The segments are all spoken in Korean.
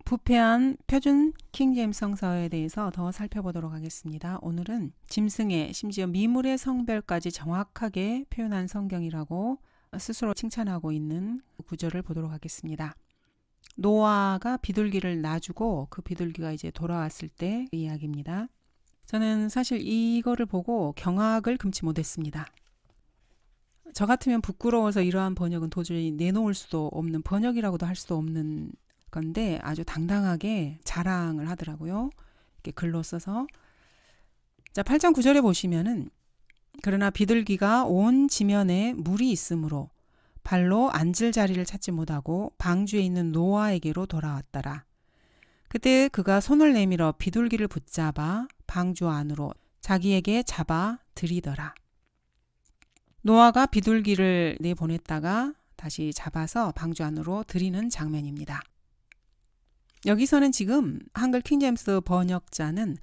부패한 표준 킹제임스 성서에 대해서 더 살펴보도록 하겠습니다. 오늘은 짐승의 심지어 미물의 성별까지 정확하게 표현한 성경이라고 스스로 칭찬하고 있는 구절을 보도록 하겠습니다. 노아가 비둘기를 놔주고 그 비둘기가 이제 돌아왔을 때 이야기입니다. 저는 사실 이거를 보고 경악을 금치 못했습니다. 저 같으면 부끄러워서 이러한 번역은 도저히 내놓을 수도 없는, 번역이라고도 할 수도 없는 건데 아주 당당하게 자랑을 하더라고요. 이렇게 글로 써서. 자, 8장 9절에 보시면은 그러나 비둘기가 온 지면에 물이 있으므로 발로 앉을 자리를 찾지 못하고 방주에 있는 노아에게로 돌아왔더라. 그때 그가 손을 내밀어 비둘기를 붙잡아 방주 안으로 자기에게 잡아 들이더라. 노아가 비둘기를 내보냈다가 다시 잡아서 방주 안으로 들이는 장면입니다. 여기서는 지금 한글 킹제임스 번역자는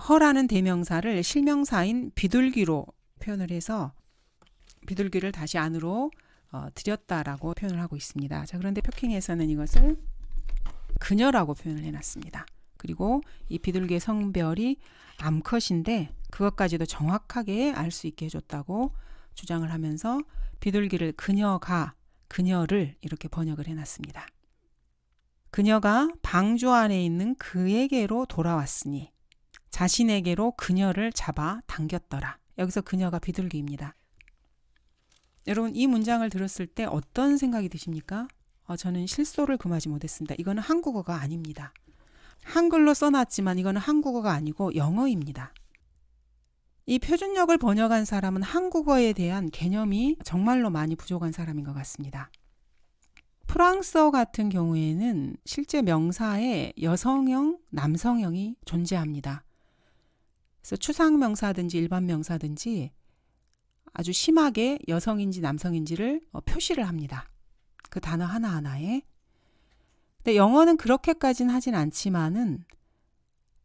허라는 대명사를 실명사인 비둘기로 표현을 해서 비둘기를 다시 안으로 들였다라고 표현을 하고 있습니다. 자, 그런데 표킹에서는 이것을 그녀라고 표현을 해놨습니다. 그리고 이 비둘기의 성별이 암컷인데 그것까지도 정확하게 알 수 있게 해줬다고 주장을 하면서 비둘기를 그녀가, 그녀를 이렇게 번역을 해놨습니다. 그녀가 방주 안에 있는 그에게로 돌아왔으니 자신에게로 그녀를 잡아 당겼더라. 여기서 그녀가 비둘기입니다. 여러분, 이 문장을 들었을 때 어떤 생각이 드십니까? 저는 실소를 금하지 못했습니다. 이거는 한국어가 아닙니다. 한글로 써놨지만 이거는 한국어가 아니고 영어입니다. 이 표준역을 번역한 사람은 한국어에 대한 개념이 정말로 많이 부족한 사람인 것 같습니다. 프랑스어 같은 경우에는 실제 명사에 여성형, 남성형이 존재합니다. 그래서 추상명사든지 일반 명사든지 아주 심하게 여성인지 남성인지를 표시를 합니다. 그 단어 하나하나에. 근데 영어는 그렇게까지는 하진 않지만은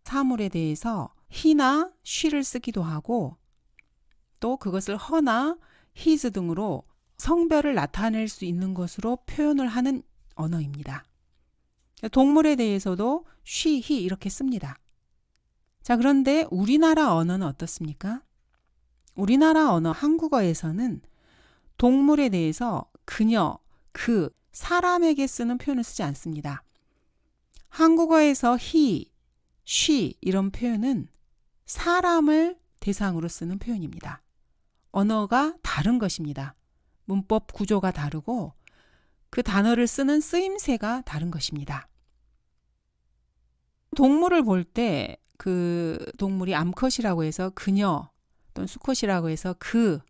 사물에 대해서 he나 she를 쓰기도 하고 또 그것을 her나 his 등으로 성별을 나타낼 수 있는 것으로 표현을 하는 언어입니다. 동물에 대해서도 she, he 이렇게 씁니다. 자, 그런데 우리나라 언어는 어떻습니까? 우리나라 언어 한국어에서는 동물에 대해서 그녀, 그, 사람에게 쓰는 표현을 쓰지 않습니다. 한국어에서 he, she 이런 표현은 사람을 대상으로 쓰는 표현입니다. 언어가 다른 것입니다. 문법 구조가 다르고 그 단어를 쓰는 쓰임새가 다른 것입니다. 동물을 볼 때 그 동물이 암컷이라고 해서 그녀 또는 수컷이라고 해서 그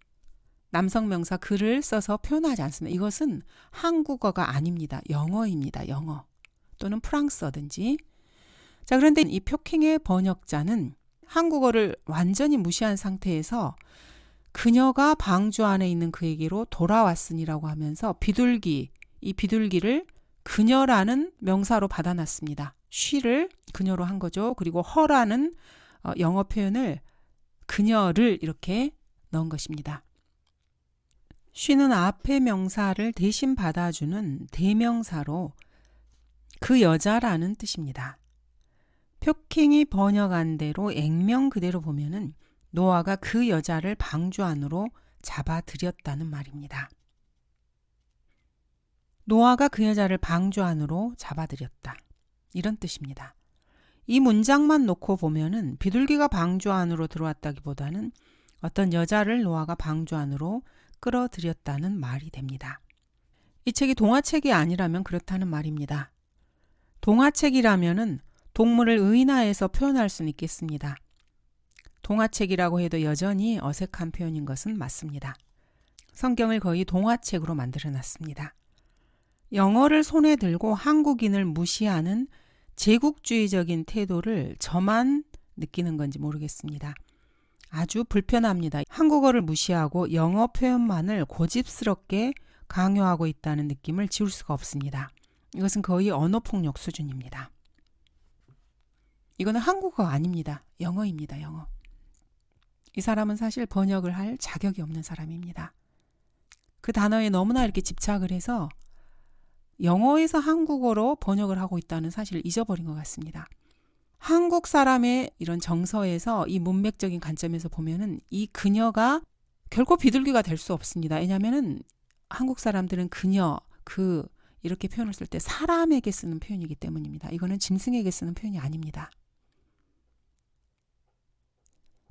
남성명사 그를 써서 표현하지 않습니다. 이것은 한국어가 아닙니다. 영어입니다. 영어 또는 프랑스어든지. 자, 그런데 이 표킹의 번역자는 한국어를 완전히 무시한 상태에서 그녀가 방주 안에 있는 그에게로 돌아왔으니라고 하면서 비둘기, 이 비둘기를 그녀라는 명사로 받아놨습니다. she를 그녀로 한 거죠. 그리고 her라는 영어 표현을 그녀를 이렇게 넣은 것입니다. she는 앞의 명사를 대신 받아주는 대명사로 그 여자라는 뜻입니다. 표킹이 번역한 대로 액면 그대로 보면은 노아가 그 여자를 방주 안으로 잡아들였다는 말입니다. 노아가 그 여자를 방주 안으로 잡아들였다. 이런 뜻입니다. 이 문장만 놓고 보면은 비둘기가 방주 안으로 들어왔다기보다는 어떤 여자를 노아가 방주 안으로 끌어들였다는 말이 됩니다. 이 책이 동화책이 아니라면 그렇다는 말입니다. 동화책이라면은 동물을 의인화해서 표현할 수는 있겠습니다. 동화책이라고 해도 여전히 어색한 표현인 것은 맞습니다. 성경을 거의 동화책으로 만들어놨습니다. 영어를 손에 들고 한국인을 무시하는 제국주의적인 태도를 저만 느끼는 건지 모르겠습니다. 아주 불편합니다. 한국어를 무시하고 영어 표현만을 고집스럽게 강요하고 있다는 느낌을 지울 수가 없습니다. 이것은 거의 언어폭력 수준입니다. 이거는 한국어 아닙니다. 영어입니다. 영어. 이 사람은 사실 번역을 할 자격이 없는 사람입니다. 그 단어에 너무나 이렇게 집착을 해서 영어에서 한국어로 번역을 하고 있다는 사실을 잊어버린 것 같습니다. 한국 사람의 이런 정서에서 이 문맥적인 관점에서 보면은 이 그녀가 결코 비둘기가 될 수 없습니다. 왜냐하면은 한국 사람들은 그녀, 그 이렇게 표현을 쓸 때 사람에게 쓰는 표현이기 때문입니다. 이거는 짐승에게 쓰는 표현이 아닙니다.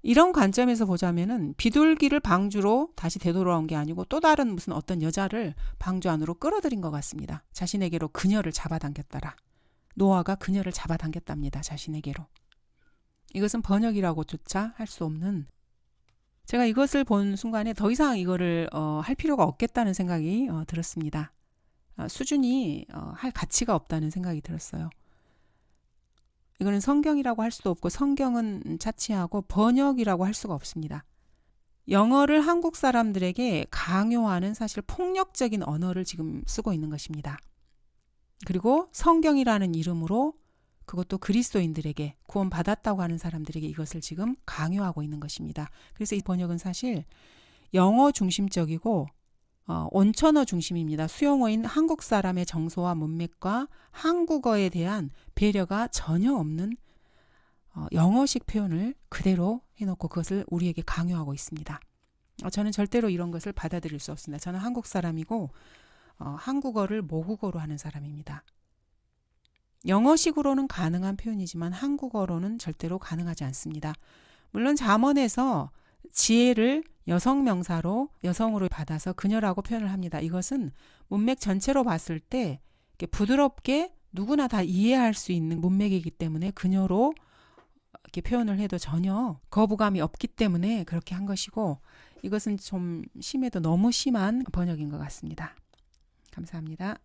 이런 관점에서 보자면은 비둘기를 방주로 다시 되돌아온 게 아니고 또 다른 무슨 어떤 여자를 방주 안으로 끌어들인 것 같습니다. 자신에게로 그녀를 잡아당겼더라. 노아가 그녀를 잡아당겼답니다. 자신에게로. 이것은 번역이라고조차 할 수 없는, 제가 이것을 본 순간에 더 이상 이거를 할 필요가 없겠다는 생각이 들었습니다. 수준이 할 가치가 없다는 생각이 들었어요. 이거는 성경이라고 할 수도 없고 성경은 차치하고 번역이라고 할 수가 없습니다. 영어를 한국 사람들에게 강요하는 사실 폭력적인 언어를 지금 쓰고 있는 것입니다. 그리고 성경이라는 이름으로 그것도 그리스도인들에게 구원받았다고 하는 사람들에게 이것을 지금 강요하고 있는 것입니다. 그래서 이 번역은 사실 영어 중심적이고 온천어 중심입니다. 수용어인 한국 사람의 정서와 문맥과 한국어에 대한 배려가 전혀 없는 영어식 표현을 그대로 해놓고 그것을 우리에게 강요하고 있습니다. 저는 절대로 이런 것을 받아들일 수 없습니다. 저는 한국 사람이고 한국어를 모국어로 하는 사람입니다. 영어식으로는 가능한 표현이지만 한국어로는 절대로 가능하지 않습니다. 물론 잠언에서 지혜를 여성 명사로 여성으로 받아서 그녀라고 표현을 합니다. 이것은 문맥 전체로 봤을 때 부드럽게 누구나 다 이해할 수 있는 문맥이기 때문에 그녀로 이렇게 표현을 해도 전혀 거부감이 없기 때문에 그렇게 한 것이고, 이것은 좀 심해도 너무 심한 번역인 것 같습니다. 감사합니다.